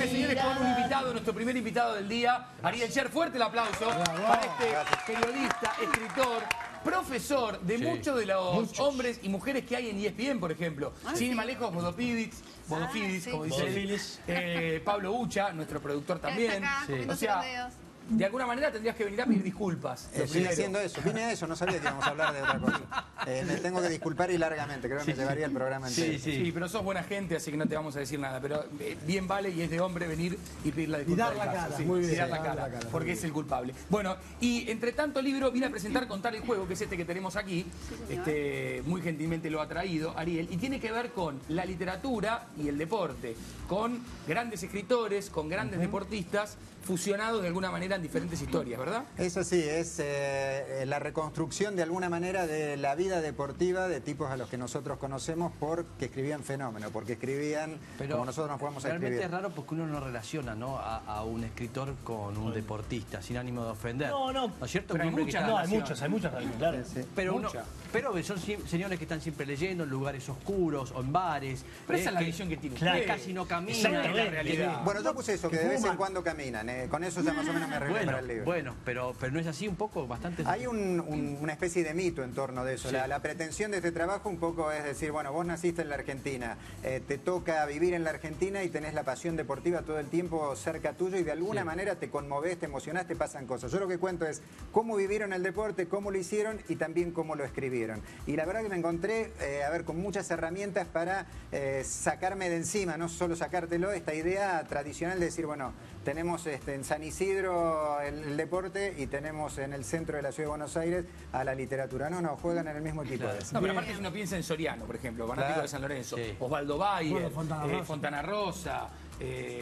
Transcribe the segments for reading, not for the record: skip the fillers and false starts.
señores y señores, con un invitado, nuestro primer invitado del día, Ariel Sher. Fuerte el aplauso para este periodista, escritor, profesor de muchos de los hombres y mujeres que hay en ESPN, por ejemplo. Sin ir más lejos, Bodofidis, como dice él. Pablo Ucha, nuestro productor también. O sea, de alguna manera tendrías que venir a pedir disculpas. Vine haciendo eso, vine a eso, no sabía que íbamos a hablar de otra cosa. Me tengo que disculpar y largamente, creo que me llevaría el programa entero. Sí, pero sos buena gente, así que no te vamos a decir nada. Pero bien vale y es de hombre venir y pedir la disculpa. Y dar la cara, muy bien. Y dar la cara, porque es el culpable. Bueno, y entre tanto libro vine a presentar Contar el Juego, que es este que tenemos aquí. Muy gentilmente lo ha traído Ariel, y tiene que ver con la literatura y el deporte, con grandes escritores, con grandes deportistas, fusionados de alguna manera en diferentes historias, ¿verdad? Eso sí, es la reconstrucción de alguna manera de la vida deportiva de tipos a los que nosotros conocemos porque escribían fenómeno, porque escribían como nosotros nos podemos escribir. Realmente es raro porque uno no relaciona, ¿no?, a un escritor con un deportista, sin ánimo de ofender. ¿No es cierto? Pero hay muchas, hay muchas, claro. Sí. Pero son señores que están siempre leyendo en lugares oscuros o en bares. Pero esa es la visión que tiene. Que casi no caminan. Esa es la realidad. Bueno, yo puse eso, que de vez en cuando caminan. Con eso ya más o menos me arreglé para el libro. Bueno, pero no es así un poco, bastante. Hay una especie de mito en torno de eso. La pretensión de este trabajo un poco es decir, bueno, vos naciste en la Argentina, te toca vivir en la Argentina y tenés la pasión deportiva todo el tiempo cerca tuyo y de alguna manera te conmovés, te emocionás, te pasan cosas. Yo lo que cuento es cómo vivieron el deporte, cómo lo hicieron y también cómo lo escribieron. Y la verdad que me encontré, con muchas herramientas para sacarme de encima, no solo sacártelo, esta idea tradicional de decir, bueno, tenemos en San Isidro el deporte y tenemos en el centro de la ciudad de Buenos Aires a la literatura. No, juegan en el mismo equipo. No, pero aparte si uno piensa en Soriano, por ejemplo, fanático de San Lorenzo, Osvaldo Bayer, Fontana Rosa,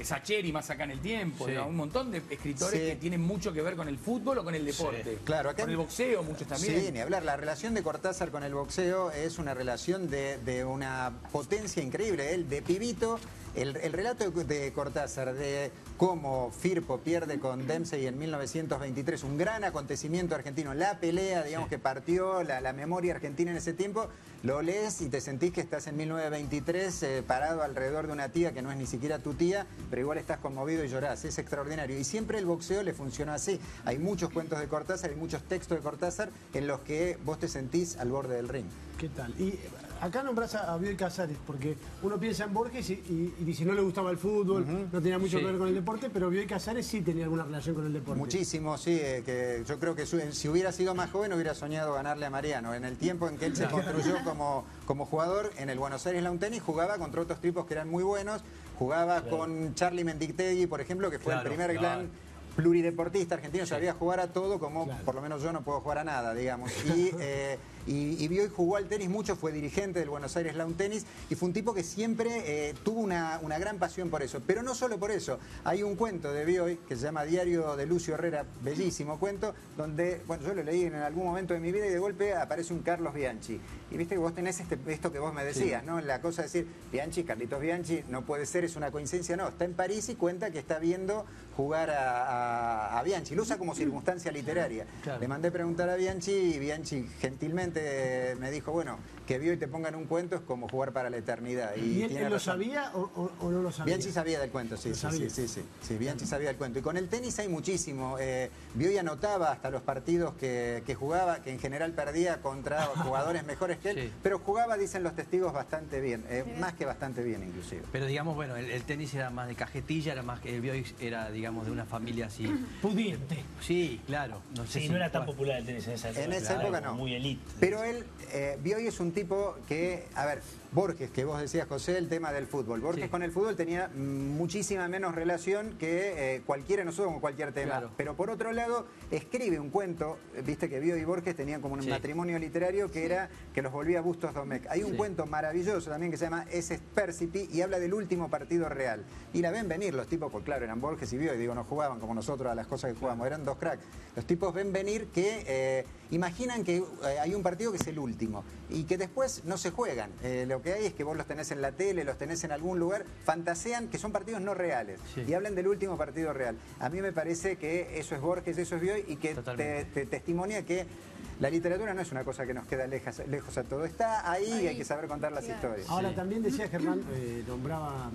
Sacheri más acá en el tiempo, un montón de escritores que tienen mucho que ver con el fútbol o con el deporte. Claro, acá con el boxeo, muchos también. Sí, ni hablar. La relación de Cortázar con el boxeo es una relación de una potencia increíble. Él, de pibito, el relato de Cortázar de cómo Firpo pierde con Dempsey en 1923, un gran acontecimiento argentino, la pelea, digamos, que partió la memoria argentina en ese tiempo, lo lees y te sentís que estás en 1923 parado alrededor de una tía que no es ni siquiera tu tía, pero igual estás conmovido y llorás. Es extraordinario. Y siempre el boxeo le funciona así. Hay muchos cuentos de Cortázar, hay muchos textos de Cortázar en los que vos te sentís al borde del ring. ¿Qué tal? Y acá nombrás a Bioy Casares, porque uno piensa en Borges y dice no le gustaba el fútbol, no tenía mucho que ver con el deporte, pero Bioy Casares sí tenía alguna relación con el deporte. Muchísimo, sí. Que yo creo que si hubiera sido más joven hubiera soñado ganarle a Mariano. En el tiempo en que él se construyó como jugador, en el Buenos Aires Lawn Tennis jugaba contra otros tipos que eran muy buenos. Jugaba con Charlie Mendichtegui, por ejemplo, que fue el primer gran plurideportista argentino, sabía jugar a todo, como por lo menos yo no puedo jugar a nada, digamos. Y Bioy jugó al tenis mucho, fue dirigente del Buenos Aires Lawn Tennis y fue un tipo que siempre tuvo una gran pasión por eso. Pero no solo por eso. Hay un cuento de Bioy que se llama Diario de Lucio Herrera, bellísimo cuento, donde, bueno, yo lo leí en algún momento de mi vida y de golpe aparece un Carlos Bianchi. Y viste que vos tenés esto que vos me decías, ¿no? La cosa de decir, Bianchi, Carlitos Bianchi, no puede ser, es una coincidencia, no. Está en París y cuenta que está viendo jugar a Bianchi. Lo usa como circunstancia literaria. Le mandé preguntar a Bianchi y Bianchi gentilmente me dijo, bueno, que Bioy te ponga en un cuento es como jugar para la eternidad. ¿Y él lo sabía o no lo sabía? Bianchi sabía del cuento, sí, Bianchi sabía del cuento. Y con el tenis hay muchísimo. Bioy anotaba hasta los partidos que jugaba, que en general perdía contra jugadores mejores que él, pero jugaba, dicen los testigos, bastante bien, más que bastante bien inclusive. Pero digamos, bueno, el tenis era más de cajetilla, era más que el Bioy era, digamos, de una familia así. Pudiente. Sí, claro. No sé si no era tan popular el tenis en esa época. En esa época no. Muy elite. Pero él, Bioy es un tipo que, a ver, Borges, que vos decías, José, el tema del fútbol. Borges con el fútbol tenía muchísima menos relación que cualquiera de nosotros con cualquier tema. Pero por otro lado, escribe un cuento, viste que Bioy y Borges tenían como un matrimonio literario que era que los volvía Bustos Domecq. Hay un cuento maravilloso también que se llama Ese Percipi y habla del último partido real. Y la ven venir los tipos, pues claro, eran Borges y Bioy, digo, no jugaban como nosotros a las cosas que jugamos, eran dos cracks. Los tipos ven venir que imaginan que hay un partido que es el último y que después no se juegan. Lo que hay es que vos los tenés en la tele, los tenés en algún lugar, fantasean que son partidos no reales y hablan del último partido real. A mí me parece que eso es Borges, eso es Bioy y que te testimonia que la literatura no es una cosa que nos queda lejos a todo. Está ahí y hay que saber contar las historias. Ahora también decía Germán, nombraba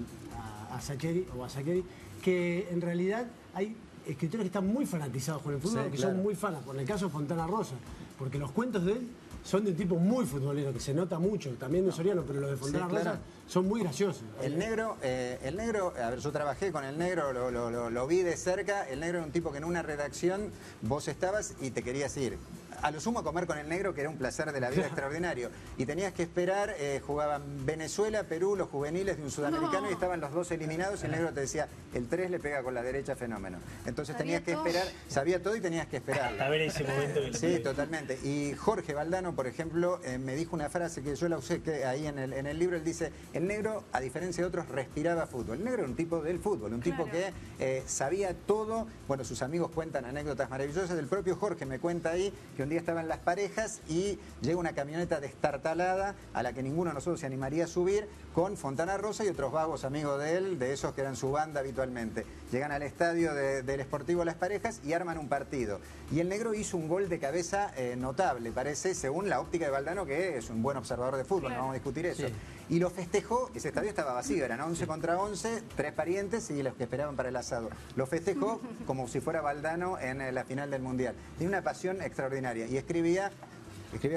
a Sacheri o a Sacheri, que en realidad hay escritores que están muy fanatizados con el fútbol, Sí, que claro. son muy fanas. Por el caso de Fontana Rosa, porque los cuentos de él son de un tipo muy futbolero, que se nota mucho, también de Soriano, pero los de Fontana Sí, claro. Rosa son muy graciosos. El negro, a ver, yo trabajé con el negro, lo vi de cerca. El negro era un tipo que en una redacción vos estabas y te querías ir. A lo sumo a comer con el negro, que era un placer de la vida extraordinario. Y tenías que esperar, jugaban Venezuela, Perú, los juveniles de un sudamericano y estaban los dos eliminados y el negro te decía, el 3 le pega con la derecha, fenómeno. Entonces tenías que esperar, sabía todo y tenías que esperar. A ver ese momento. Sí, totalmente. Y Jorge Valdano, por ejemplo, me dijo una frase que yo la usé que ahí en el libro, él dice, el negro, a diferencia de otros, respiraba fútbol. El negro era un tipo del fútbol, un tipo que sabía todo. Bueno, sus amigos cuentan anécdotas maravillosas. El propio Jorge me cuenta ahí que un día estaban las parejas y llega una camioneta destartalada a la que ninguno de nosotros se animaría a subir, con Fontana Rosa y otros vagos amigos de él, de esos que eran su banda habitualmente. Llegan al estadio del Sportivo Las Parejas y arman un partido. Y el negro hizo un gol de cabeza notable, parece, según la óptica de Valdano, que es un buen observador de fútbol, no vamos a discutir eso. Sí. Y lo festejó, ese estadio estaba vacío, eran 11 contra 11, 3 parientes y los que esperaban para el asado. Lo festejó como si fuera Valdano en la final del Mundial. Tiene una pasión extraordinaria y escribía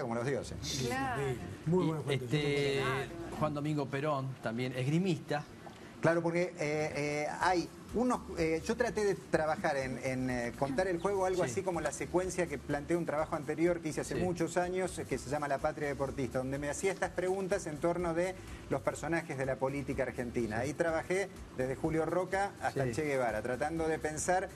como los dioses. Claro. Muy buenos cuentos. Juan Domingo Perón, también esgrimista. Claro, porque hay unos... yo traté de trabajar en contar el juego algo así como la secuencia que planteé un trabajo anterior que hice hace muchos años, que se llama La Patria Deportista, donde me hacía estas preguntas en torno de los personajes de la política argentina. Ahí trabajé desde Julio Roca hasta el Che Guevara, tratando de pensar...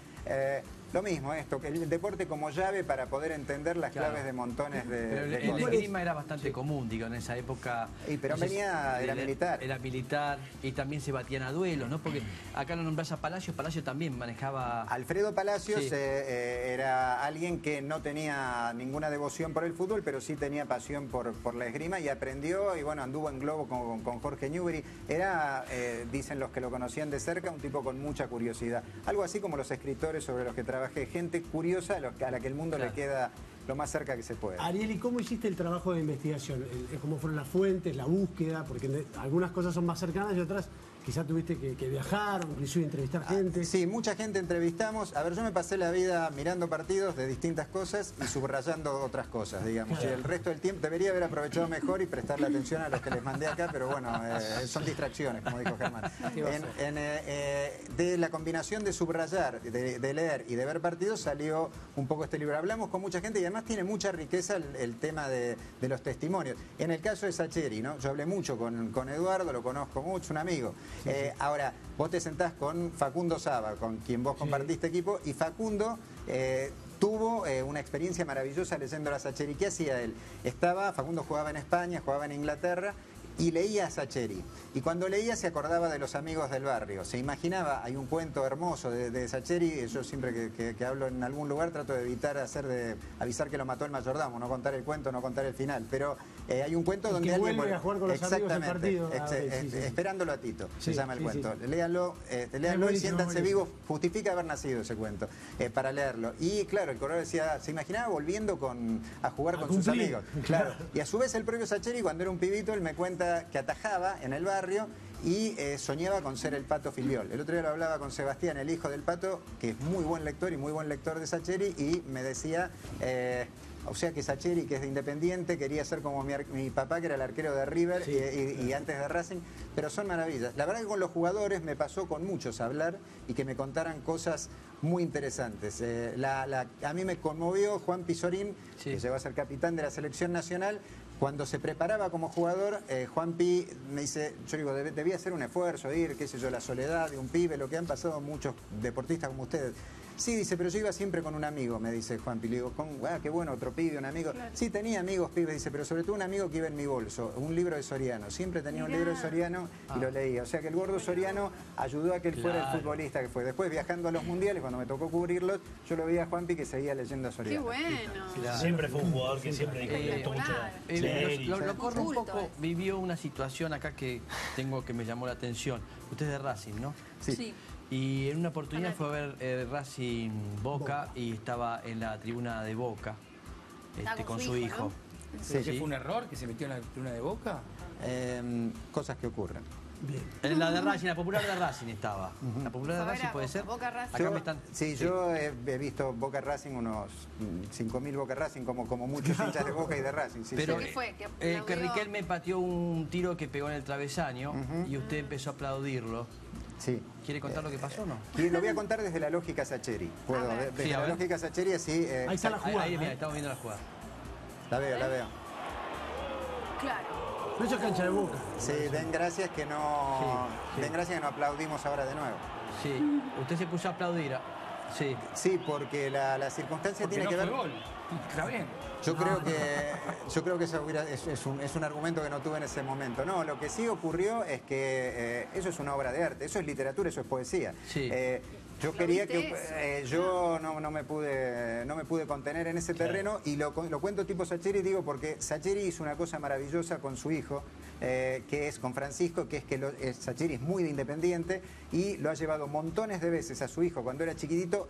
lo mismo, esto, que el deporte como llave para poder entender las claves de montones de Pero el cosas. esgrima era bastante común, digo, en esa época. Y Perón venía, era militar. Era militar y también se batían a duelos, ¿no? Porque acá lo nombrás a Palacios, Palacios también manejaba... Alfredo Palacios era alguien que no tenía ninguna devoción por el fútbol, pero sí tenía pasión por la esgrima y aprendió y bueno, anduvo en globo con Jorge Newbery. Era, dicen los que lo conocían de cerca, un tipo con mucha curiosidad. Algo así como los escritores sobre los que trabajé, gente curiosa a la que el mundo le queda lo más cerca que se puede. Ariel, ¿y cómo hiciste el trabajo de investigación? ¿Cómo fueron las fuentes, la búsqueda? Porque algunas cosas son más cercanas y otras quizás tuviste que viajar, inclusive entrevistar gente. Sí, mucha gente entrevistamos. A ver, yo me pasé la vida mirando partidos de distintas cosas y subrayando otras cosas, digamos. Y el resto del tiempo debería haber aprovechado mejor y prestarle atención a los que les mandé acá, pero bueno, son distracciones, como dijo Germán. De la combinación de subrayar, de leer y de ver partidos salió un poco este libro. Hablamos con mucha gente y además tiene mucha riqueza el tema de los testimonios. En el caso de Sacheri, ¿no? Yo hablé mucho con Eduardo, lo conozco mucho, un amigo. Ahora, vos te sentás con Facundo Saba, con quien vos compartiste equipo, y Facundo tuvo una experiencia maravillosa leyendo a Sacheri. ¿Qué hacía él? Facundo jugaba en España, jugaba en Inglaterra, y leía a Sacheri. Y cuando leía se acordaba de los amigos del barrio. Se imaginaba, hay un cuento hermoso de Sacheri, yo siempre que hablo en algún lugar trato de evitar avisar que lo mató el mayordomo, no contar el cuento, no contar el final. Pero hay un cuento donde alguien vuelve a jugar con los amigos el partido. Esperándolo a Tito, se llama el cuento. Sí. Léanlo y siéntanse vivos, justifica haber nacido ese cuento, para leerlo. Y claro, el corredor decía, se imaginaba volviendo a jugar con sus amigos. Claro. Y a su vez el propio Sacheri, cuando era un pibito, él me cuenta que atajaba en el barrio y soñaba con ser el Pato Filiol. El otro día lo hablaba con Sebastián, el hijo del Pato, que es muy buen lector y muy buen lector de Sacheri, y me decía, o sea que Sacheri, que es de Independiente, quería ser como mi papá, que era el arquero de River y antes de Racing, pero son maravillas. La verdad que con los jugadores me pasó con muchos hablar y que me contaran cosas muy interesantes. A mí me conmovió Juan Pizorín, que llegó a ser capitán de la selección nacional. Cuando se preparaba como jugador, Juanpi me dice, yo digo, debía hacer un esfuerzo, ir, qué sé yo, la soledad de un pibe, lo que han pasado muchos deportistas como ustedes. Sí, dice, pero yo iba siempre con un amigo, me dice Juanpi. Le digo, qué bueno, otro pibe, un amigo. Claro. Sí, tenía amigos, pibes, dice, pero sobre todo un amigo que iba en mi bolso, un libro de Soriano. Siempre tenía un libro de Soriano y lo leía. O sea que el gordo Soriano ayudó a que él fuera el futbolista que fue. Después, viajando a los mundiales, cuando me tocó cubrirlos, yo lo veía a Juanpi que seguía leyendo a Soriano. ¡Qué bueno! Claro. Siempre fue un jugador que siempre dijo que le gustó mucho leer. Lo corro un poco, vivió una situación acá que me llamó la atención. Usted es de Racing, ¿no? Sí. Y en una oportunidad fue a ver Racing Boca y estaba en la tribuna de Boca con su hijo. ¿No? ¿Fue un error que se metió en la tribuna de Boca? Cosas que ocurren. En la de Racing, la popular de Racing estaba. La popular de Racing puede ser. Boca Racing. Acá me están... Sí, yo he visto Boca Racing unos 5.000 Boca Racing, como muchos hinchas de Boca y de Racing. Sí, pero sí. ¿Qué fue? que Riquelme pateó un tiro que pegó en el travesaño y usted empezó a aplaudirlo. Sí. ¿Quiere contar lo que pasó o no? Y lo voy a contar desde la lógica Sacheri. ¿Puedo? Desde Sí, la lógica Sacheri, sí. Ahí está la jugada. Ahí, mira, estamos viendo la jugada. La veo. Claro. Pero eso es cancha de Boca. Sí, den gracias que no aplaudimos ahora de nuevo. Sí, usted se puso a aplaudir. Sí. Sí, porque la circunstancia Porque tiene no que ver... fue gol. Está bien. Yo creo que eso es un argumento que no tuve en ese momento. No, lo que sí ocurrió es que eso es una obra de arte, eso es literatura, eso es poesía. Sí. Yo quería que yo no me pude contener en ese terreno y lo cuento tipo Sacheri, digo, porque Sacheri hizo una cosa maravillosa con su hijo, que es con Francisco, que es que Sacheri es muy de Independiente y lo ha llevado montones de veces a su hijo cuando era chiquitito,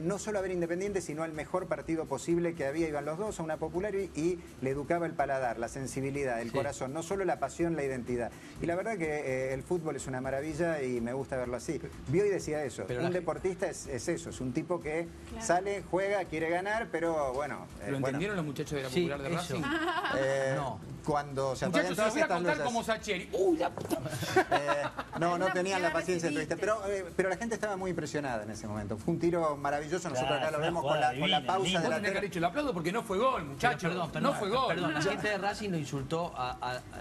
no solo a ver Independiente, sino al mejor partido posible que había, iban los dos a una popular y le educaba el paladar, la sensibilidad, el corazón, no solo la pasión, la identidad. Y la verdad que el fútbol es una maravilla y me gusta verlo así. Vio y decía eso, un deportista es eso, es un tipo que sale, juega, quiere ganar, pero bueno... ¿Lo entendieron los muchachos de la popular de Racing? No. Cuando se Muchachos, se los voy a contar como Sacheri. no tenían la paciencia de entrevista, pero la gente estaba muy impresionada en ese momento. Fue un tiro maravilloso, nosotros acá lo vemos con la pausa de la tele. Que haber dicho, lo aplaudo porque no fue gol, muchachos. No fue gol. Perdón, la gente de Racing lo insultó,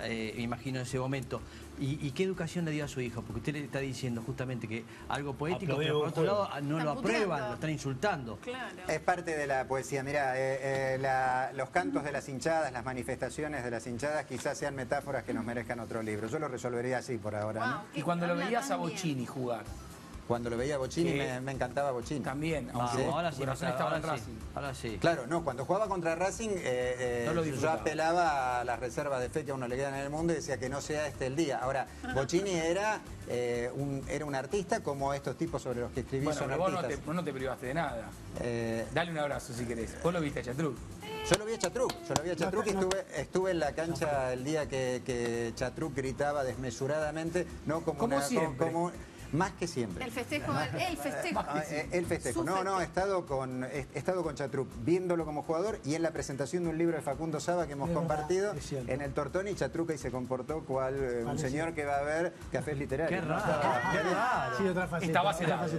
me imagino, en ese momento. ¿Y qué educación le dio a su hijo? Porque usted le está diciendo justamente que algo poético, pero por otro lado no lo aprueban, lo están insultando. Claro. Es parte de la poesía. Mirá, los cantos de las hinchadas, las manifestaciones de las hinchadas quizás sean metáforas que nos merezcan otro libro. Yo lo resolvería así por ahora. Wow, ¿no? Y cuando lo veías a Bocini jugar. Cuando lo veía a Bocini me encantaba Bocini. También, ¿Sí? Ahora sí, estaba en Racing. Ahora sí. Claro, no, cuando jugaba contra Racing yo apelaba a las reservas de fe que a uno le quedan en el mundo y decía que no sea este el día. Ahora, Bocini era un artista como estos tipos sobre los que escribí son artistas. Vos no te privaste de nada. Dale un abrazo si querés. Vos lo viste a Chatruc. Yo lo vi a Chatruc y estuve en la cancha el día que Chatruc gritaba desmesuradamente, no como como siempre. Más que siempre. El festejo. El festejo. No, he estado con Chatruc viéndolo como jugador y en la presentación de un libro de Facundo Saba que hemos compartido en el Tortoni, Chatruc ahí se comportó cual un señor que va a ver cafés literarios. Qué raro. Sí, otra faceta. Estaba sedado.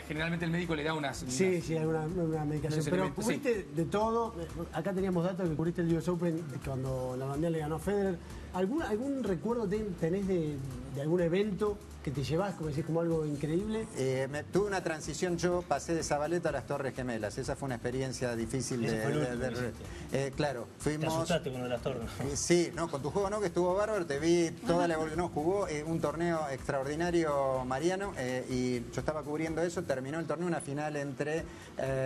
Generalmente el médico le da unas... Sí, hay una medicación. Pero cubriste de todo. Acá teníamos datos que cubriste el US Open cuando la bandera le ganó a Federer. ¿Algún recuerdo tenés de algún evento que te llevás, como decís, como algo increíble? Tuve una transición, yo pasé de Zabaleta a las Torres Gemelas. Esa fue una experiencia difícil claro, fuimos... ¿Te asustaste con las torres? Sí, no, con tu juego no, que estuvo bárbaro, te vi toda la evolución. No, jugó un torneo extraordinario Mariano y yo estaba cubriendo eso, terminó el torneo, una final entre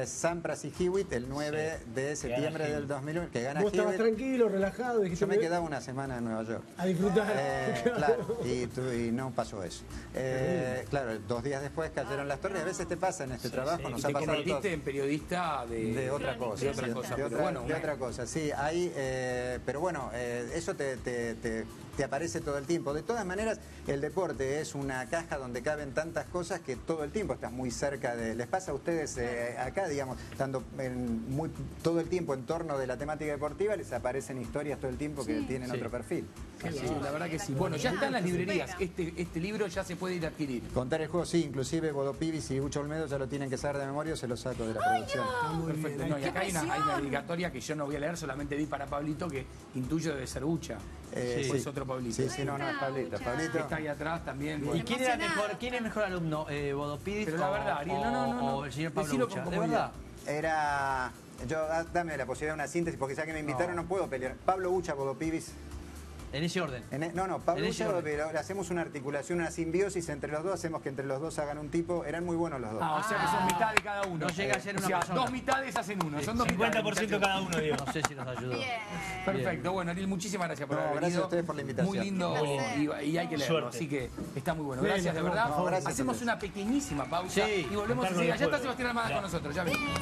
Sampras y Hewitt el 9 de septiembre del 2001, que gana Vos Hewitt. estabas tranquilo, relajado. Yo me quedaba una semana en Nueva York. A disfrutar. Claro, y no pasó eso. Claro, 2 días después cayeron las torres. A veces te pasa en este trabajo, nos ha te pasado convertiste en periodista de otra cosa. De otra cosa, de pero bueno, otra cosa, sí. Pero bueno, eso te aparece todo el tiempo. De todas maneras, el deporte es una caja donde caben tantas cosas que todo el tiempo estás muy cerca de... Les pasa a ustedes acá, digamos, estando todo el tiempo en torno de la temática deportiva, les aparecen historias todo el tiempo que tienen otro perfil. Sí, la verdad que sí. Bueno, ya está en las librerías. Este libro ya se puede ir a adquirir. Contar el juego, sí, inclusive Bodopivis y Ucho Olmedo ya lo tienen que saber de memoria o se lo saco de la producción. Perfecto. No, y acá hay una dedicatoria que yo no voy a leer, solamente vi para Pablito, que intuyo debe ser Ucha. Es otro Pablito. Sí, no, es Pablito. Pablito está ahí atrás también. ¿Y quién es mejor alumno? ¿Bodopivis Pero la verdad, Ariel, no. O el señor Pablo Ucha? ¿De verdad? Era... dame la posibilidad de una síntesis, porque ya que me invitaron no puedo pelear. Pablo Ucha, Bodopivis. En ese orden. Pablo Ucha, le hacemos una articulación, una simbiosis entre los dos, hacemos que entre los dos hagan un tipo. Eran muy buenos los dos. O sea que son mitad de cada uno. No llega a ser una persona. 2 mitades hacen uno. Son 2 50% cada uno, digo. No sé si nos ayudó. Perfecto. Bueno, Ariel, muchísimas gracias por haber venido. Gracias a ustedes por la invitación. Muy lindo y hay que leerlo. Suerte. Así que está muy bueno. Gracias, de verdad. Hacemos una pequeñísima pausa y volvemos enseguida. Ya está Sebastián Almada con nosotros. Ya venimos.